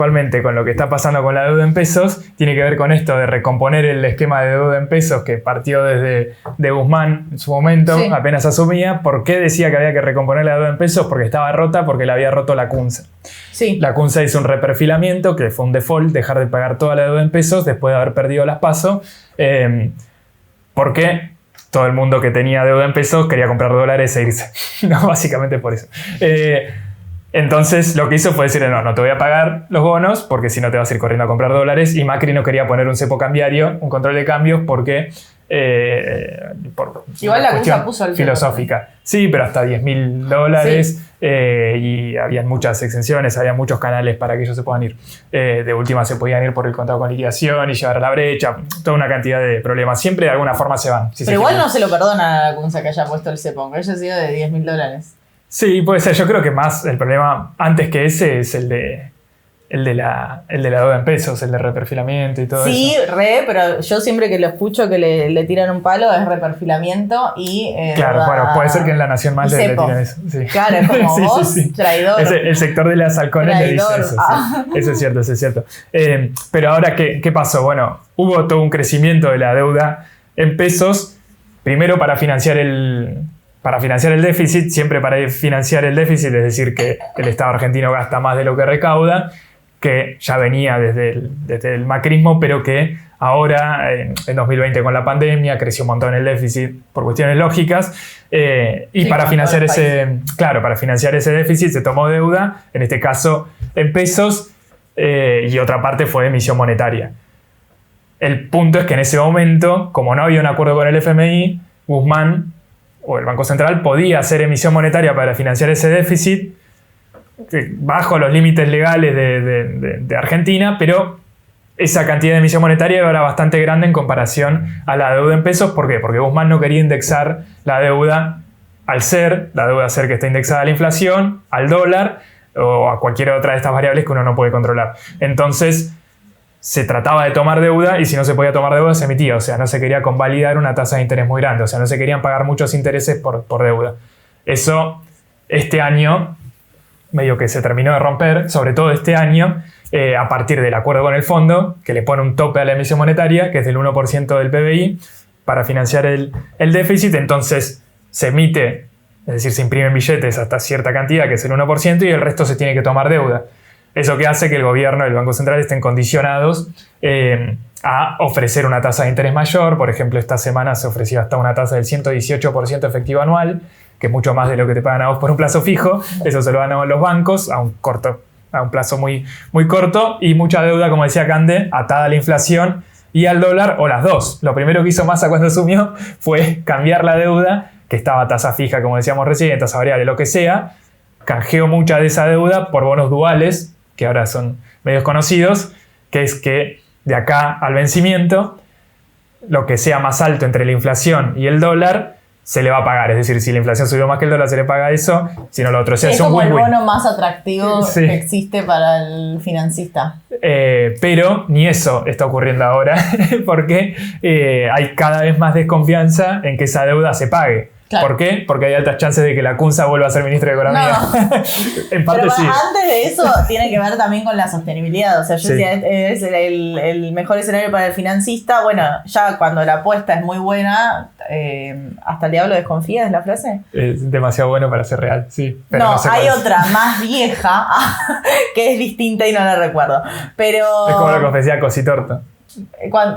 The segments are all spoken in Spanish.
actualmente con lo que está pasando con la deuda en pesos, tiene que ver con esto de recomponer el esquema de deuda en pesos que partió desde de Guzmán en su momento, Sí. apenas asumía. ¿Por qué decía que había que recomponer la deuda en pesos? Porque estaba rota, porque la había roto la CUNSA. Sí. La CUNSA hizo un reperfilamiento, que fue un default, dejar de pagar toda la deuda en pesos después de haber perdido las PASO, porque todo el mundo que tenía deuda en pesos quería comprar dólares e irse. No, básicamente por eso. Entonces lo que hizo fue decir, no te voy a pagar los bonos porque si no te vas a ir corriendo a comprar dólares, y Macri no quería poner un cepo cambiario, un control de cambios, porque por igual la cuestión CUNSA puso el filosófica. Sí, pero hasta $10.000 y habían muchas exenciones, había muchos canales para que ellos se puedan ir. De última se podían ir por el contrato con liquidación y llevar a la brecha, toda una cantidad de problemas. Siempre de alguna forma se van. Pero igual no se lo perdona a la CUNSA que haya puesto el cepo, aunque haya sido de $10.000. Sí, puede ser. Yo creo que más el problema antes que ese es el de la deuda en pesos, el de reperfilamiento y todo eso. Sí, pero yo siempre que lo escucho que le tiran un palo es reperfilamiento y... Claro, bueno, puede ser que en La Nación Más le tiran eso. Sí. Claro, es como vos, traidor. El sector de las halcones le dice eso. Sí. Eso es cierto, eso es cierto. Pero ahora, ¿qué pasó? Bueno, hubo todo un crecimiento de la deuda en pesos, primero para financiar el déficit, siempre para financiar el déficit, es decir, que el Estado argentino gasta más de lo que recauda, que ya venía desde el macrismo, pero que ahora, en 2020 con la pandemia, creció un montón el déficit por cuestiones lógicas, y para financiar ese déficit se tomó deuda, en este caso en pesos, y otra parte fue emisión monetaria. El punto es que en ese momento, como no había un acuerdo con el FMI, Guzmán o el Banco Central podía hacer emisión monetaria para financiar ese déficit bajo los límites legales de Argentina, pero esa cantidad de emisión monetaria era bastante grande en comparación a la deuda en pesos. ¿Por qué? Porque Guzmán no quería indexar la deuda la deuda ser que está indexada a la inflación, al dólar o a cualquier otra de estas variables que uno no puede controlar. Entonces se trataba de tomar deuda, y si no se podía tomar deuda se emitía, o sea, no se quería convalidar una tasa de interés muy grande, o sea, no se querían pagar muchos intereses por deuda. Eso este año medio que se terminó de romper, sobre todo este año, a partir del acuerdo con el fondo, que le pone un tope a la emisión monetaria, que es del 1% del PBI, para financiar el déficit. Entonces se emite, es decir, se imprimen billetes hasta cierta cantidad, que es el 1%, y el resto se tiene que tomar deuda. Eso que hace que el gobierno y el Banco Central estén condicionados a ofrecer una tasa de interés mayor. Por ejemplo, esta semana se ofreció hasta una tasa del 118% efectivo anual, que es mucho más de lo que te pagan a vos por un plazo fijo. Eso se lo dan a los bancos a un plazo muy, muy corto, y mucha deuda, como decía Cande, atada a la inflación y al dólar, o las dos. Lo primero que hizo Massa cuando asumió fue cambiar la deuda, que estaba a tasa fija, como decíamos recién, tasa variable, lo que sea. Canjeó mucha de esa deuda por bonos duales, que ahora son medios conocidos, que es que de acá al vencimiento, lo que sea más alto entre la inflación y el dólar se le va a pagar. Es decir, si la inflación subió más que el dólar, se le paga eso, si no lo otro. O sea, es como el bono más atractivo que existe para el financista. Pero ni eso está ocurriendo ahora, porque hay cada vez más desconfianza en que esa deuda se pague. Claro. ¿Por qué? Porque hay altas chances de que la CUNSA vuelva a ser ministra de Economía. No. En parte pero sí. Antes de eso tiene que ver también con la sostenibilidad. O sea, yo decía, es el mejor escenario para el financista. Bueno, ya cuando la apuesta es muy buena, hasta el diablo desconfía, ¿es la frase? Es demasiado bueno para ser real, sí. Pero no sé, hay otra más vieja que es distinta y no la recuerdo. Pero... Es como lo que ofrecía Cositorto.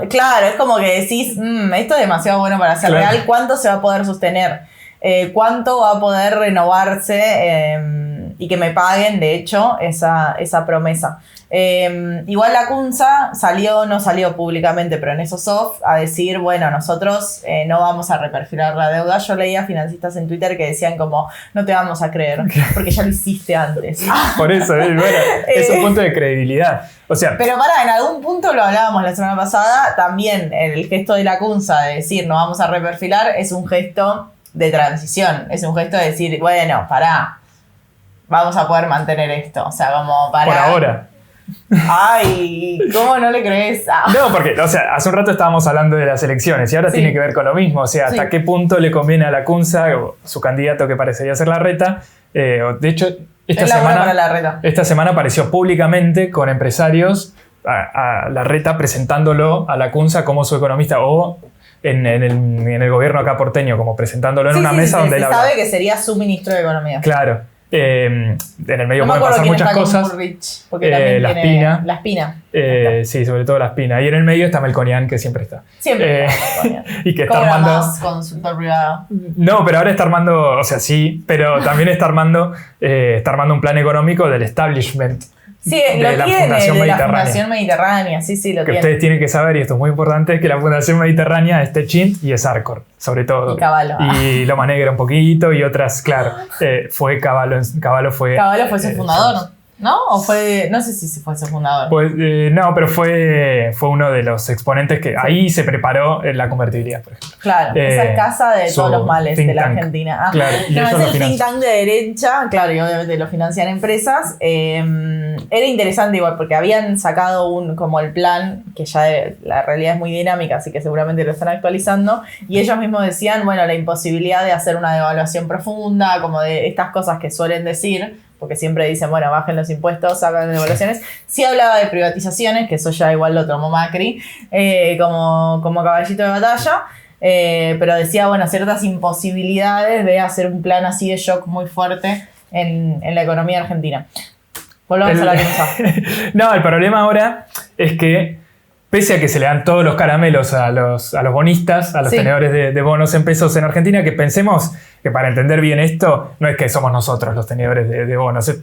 Claro, es como que decís, esto es demasiado bueno para ser real. ¿Cuánto se va a poder sostener? ¿Cuánto va a poder renovarse y que me paguen, de hecho, esa promesa? Igual la CUNSA no salió públicamente, pero en esos off, a decir, bueno, nosotros no vamos a reperfilar la deuda. Yo leía financistas en Twitter que decían como, no te vamos a creer, porque ya lo hiciste antes. Por eso, bueno, es un punto de credibilidad. O sea, pero en algún punto lo hablábamos la semana pasada, también el gesto de la CUNSA de decir no vamos a reperfilar es un gesto de transición, es un gesto de decir, bueno, pará, vamos a poder mantener esto, o sea, como pará. Por ahora. Ay, ¿cómo no le crees? No, porque, o sea, hace un rato estábamos hablando de las elecciones y ahora tiene que ver con lo mismo, o sea, hasta qué punto le conviene a la CUNSA, o su candidato que parecería ser Larreta, de hecho, esta semana para Larreta. Esta semana apareció públicamente con empresarios a Larreta presentándolo a la CUNSA como su economista, o en el gobierno acá porteño, como presentándolo en una mesa donde él sabe que sería su ministro de Economía. Claro. En el medio pueden pasar muchas cosas. Bullrich, porque también tiene La Espina. Sí, sobre todo La Espina. Y en el medio está Melconian, que siempre está. Siempre está Melconian. Y que está armando... más consultor privado. No, pero ahora está armando, o sea, sí, pero también está armando un plan económico del establishment. Sí, lo tiene, de la Fundación Mediterránea, sí, lo tiene. Ustedes tienen que saber, y esto es muy importante, que la Fundación Mediterránea es Techint y es Arcor, sobre todo. Y Cavallo. Y Loma Negra un poquito, y otras, claro, fue Cavallo. Cavallo fue su fundador, ¿no? ¿O fue, no sé si fue su fundador? Pues no, pero fue uno de los exponentes que ahí se preparó en la convertibilidad, por ejemplo. Claro, esa es casa de todos los males de la Argentina. Claro, no, es el think tank de derecha, claro, y obviamente lo financian empresas. Era interesante igual, porque habían sacado como el plan, que ya la realidad es muy dinámica, así que seguramente lo están actualizando, y ellos mismos decían, bueno, la imposibilidad de hacer una devaluación profunda, como de estas cosas que suelen decir, porque siempre dicen, bueno, bajen los impuestos, sacan devaluaciones. Sí hablaba de privatizaciones, que eso ya igual lo tomó Macri, como caballito de batalla, pero decía, bueno, ciertas imposibilidades de hacer un plan así de shock muy fuerte en la economía argentina. Volvamos a la cosa. No, el problema ahora es que, pese a que se le dan todos los caramelos a los bonistas, a los tenedores de bonos en pesos en Argentina, que pensemos que para entender bien esto, no es que somos nosotros los tenedores de bonos.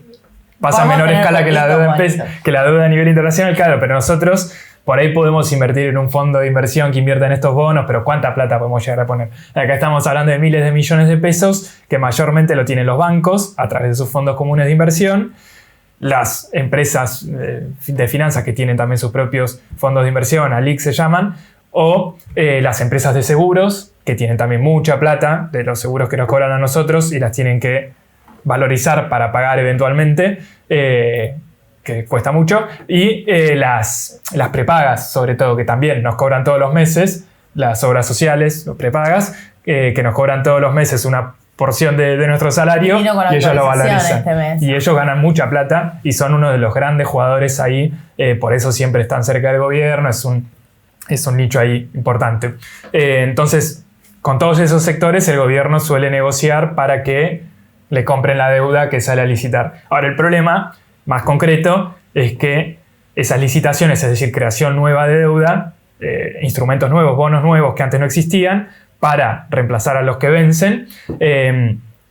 Pasa a menor escala que la deuda a nivel internacional, claro, pero nosotros por ahí podemos invertir en un fondo de inversión que invierta en estos bonos, pero ¿cuánta plata podemos llegar a poner? Acá estamos hablando de miles de millones de pesos que mayormente lo tienen los bancos a través de sus fondos comunes de inversión. Las empresas de finanzas que tienen también sus propios fondos de inversión, ALIC se llaman, o las empresas de seguros que tienen también mucha plata de los seguros que nos cobran a nosotros y las tienen que valorizar para pagar eventualmente, que cuesta mucho, y las prepagas, sobre todo, que también nos cobran todos los meses, las obras sociales, los prepagas, que nos cobran todos los meses una porción de nuestro salario y ellos lo valorizan. Y ellos ganan mucha plata y son uno de los grandes jugadores ahí, por eso siempre están cerca del gobierno, es un nicho ahí importante. Entonces, con todos esos sectores el gobierno suele negociar para que le compren la deuda que sale a licitar. Ahora, el problema más concreto es que esas licitaciones, es decir, creación nueva de deuda, instrumentos nuevos, bonos nuevos que antes no existían, para reemplazar a los que vencen,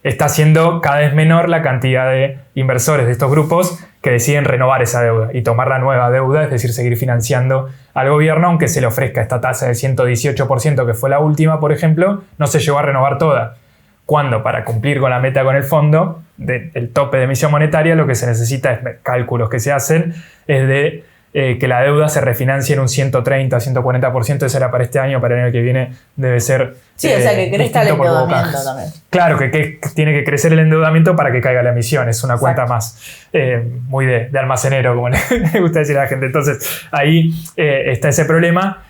está siendo cada vez menor la cantidad de inversores de estos grupos que deciden renovar esa deuda y tomar la nueva deuda, es decir, seguir financiando al gobierno, aunque se le ofrezca esta tasa del 118%, que fue la última, por ejemplo, no se llegó a renovar toda. Cuando para cumplir con la meta con el fondo, del tope de emisión monetaria, lo que se necesita es cálculos que se hacen, es de que la deuda se refinancie en un 130, 140%, eso era para este año, para el año que viene debe ser... Sí, o sea, que crezca el endeudamiento también. Claro, que tiene que crecer el endeudamiento para que caiga la emisión, es una cuenta más muy de almacenero, como le gusta decir a la gente. Entonces, ahí está ese problema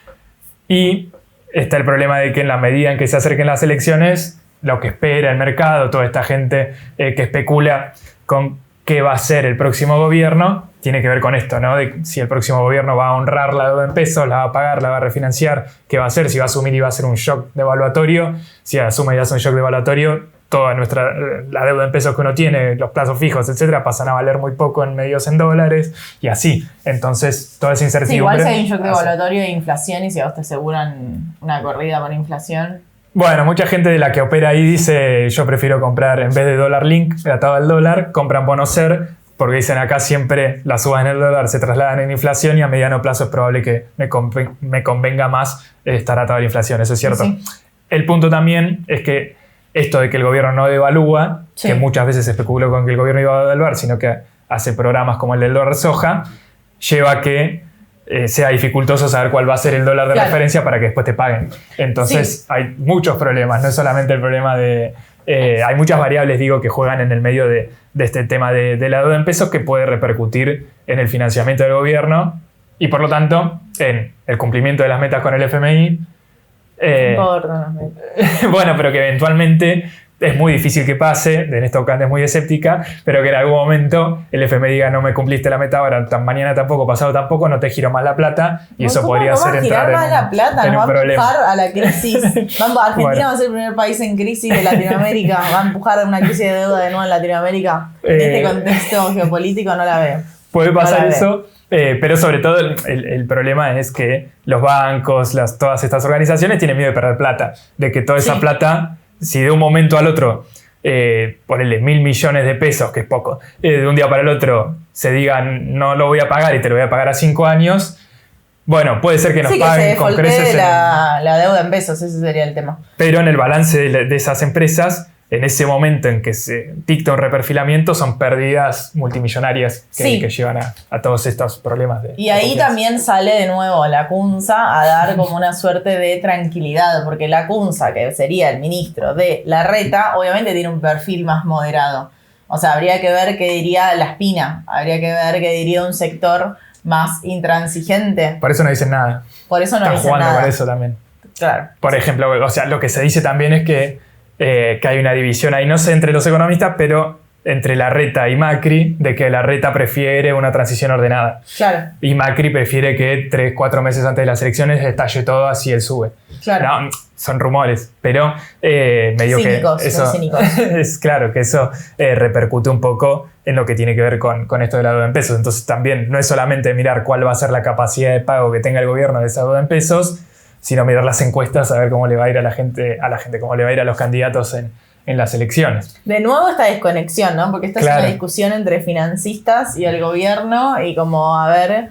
y está el problema de que en la medida en que se acerquen las elecciones, lo que espera el mercado, toda esta gente que especula con qué va a ser el próximo gobierno, tiene que ver con esto, ¿no? De si el próximo gobierno va a honrar la deuda en pesos, la va a pagar, la va a refinanciar, qué va a hacer, si va a asumir y va a hacer un shock devaluatorio, si asume y hace un shock devaluatorio, toda la deuda en pesos que uno tiene, los plazos fijos, etcétera, pasan a valer muy poco en medios en dólares y así. Entonces, toda esa incertidumbre... Sí, igual si hay un shock devaluatorio e inflación y si a vos te aseguran una corrida con inflación... Bueno, mucha gente de la que opera ahí dice, yo prefiero comprar, en vez de dólar link, atado al dólar, compran bonos SER, porque dicen acá siempre las subas en el dólar se trasladan en inflación y a mediano plazo es probable que me convenga más estar atado a la inflación, eso es cierto. Sí. El punto también es que esto de que el gobierno no devalúa, que muchas veces se especuló con que el gobierno iba a devaluar, sino que hace programas como el del dólar soja, lleva a que sea dificultoso saber cuál va a ser el dólar de referencia para que después te paguen. Entonces hay muchos problemas, no es solamente el problema de... hay muchas variables, digo, que juegan en el medio de este tema de la deuda en pesos que puede repercutir en el financiamiento del gobierno y por lo tanto en el cumplimiento de las metas con el FMI. No importan las metas. Bueno, pero que eventualmente es muy difícil que pase, de Néstor Kirchner es muy escéptica, pero que en algún momento el FMI diga no me cumpliste la meta, ahora mañana tampoco, pasado tampoco, no te giro más la plata, y eso podría ser entrar más la plata, en nos un va a problema. empujar a la crisis. Argentina va a ser el primer país en crisis de Latinoamérica, va a empujar a una crisis de deuda de nuevo en Latinoamérica. En este contexto geopolítico no la veo. Puede pasar eso. Pero sobre todo el problema es que los bancos, todas estas organizaciones tienen miedo de perder plata, de que toda esa plata, si de un momento al otro, ponele 1.000 millones de pesos, que es poco, de un día para el otro se digan no lo voy a pagar y te lo voy a pagar a 5 años, bueno, puede ser que nos paguen con creces. La deuda en pesos, ese sería el tema. Pero en el balance de esas empresas, en ese momento en que se dicta un reperfilamiento, son pérdidas multimillonarias que llevan a todos estos problemas. Y ahí también sale de nuevo la CUNSA a dar como una suerte de tranquilidad, porque la CUNSA, que sería el ministro de Larreta, obviamente tiene un perfil más moderado. O sea, habría que ver qué diría la Espina, habría que ver qué diría un sector más intransigente. Por eso no dicen nada. Por eso no Están dicen jugando nada. con eso también. Claro. Por ejemplo, o sea, lo que se dice también es que hay una división ahí, no sé, entre los economistas, pero entre Larreta y Macri, de que Larreta prefiere una transición ordenada. Claro. Y Macri prefiere que 3-4 meses antes de las elecciones estalle todo, así él sube. Claro. No, son rumores, pero medio cínicos, que eso muy cínicos. es claro que eso repercute un poco en lo que tiene que ver con esto de la deuda en pesos. Entonces también no es solamente mirar cuál va a ser la capacidad de pago que tenga el gobierno de esa deuda en pesos, sino mirar las encuestas, a ver cómo le va a ir a la gente, cómo le va a ir a los candidatos en las elecciones. De nuevo esta desconexión, ¿no? Porque esta es una discusión entre financistas y el gobierno y como, a ver,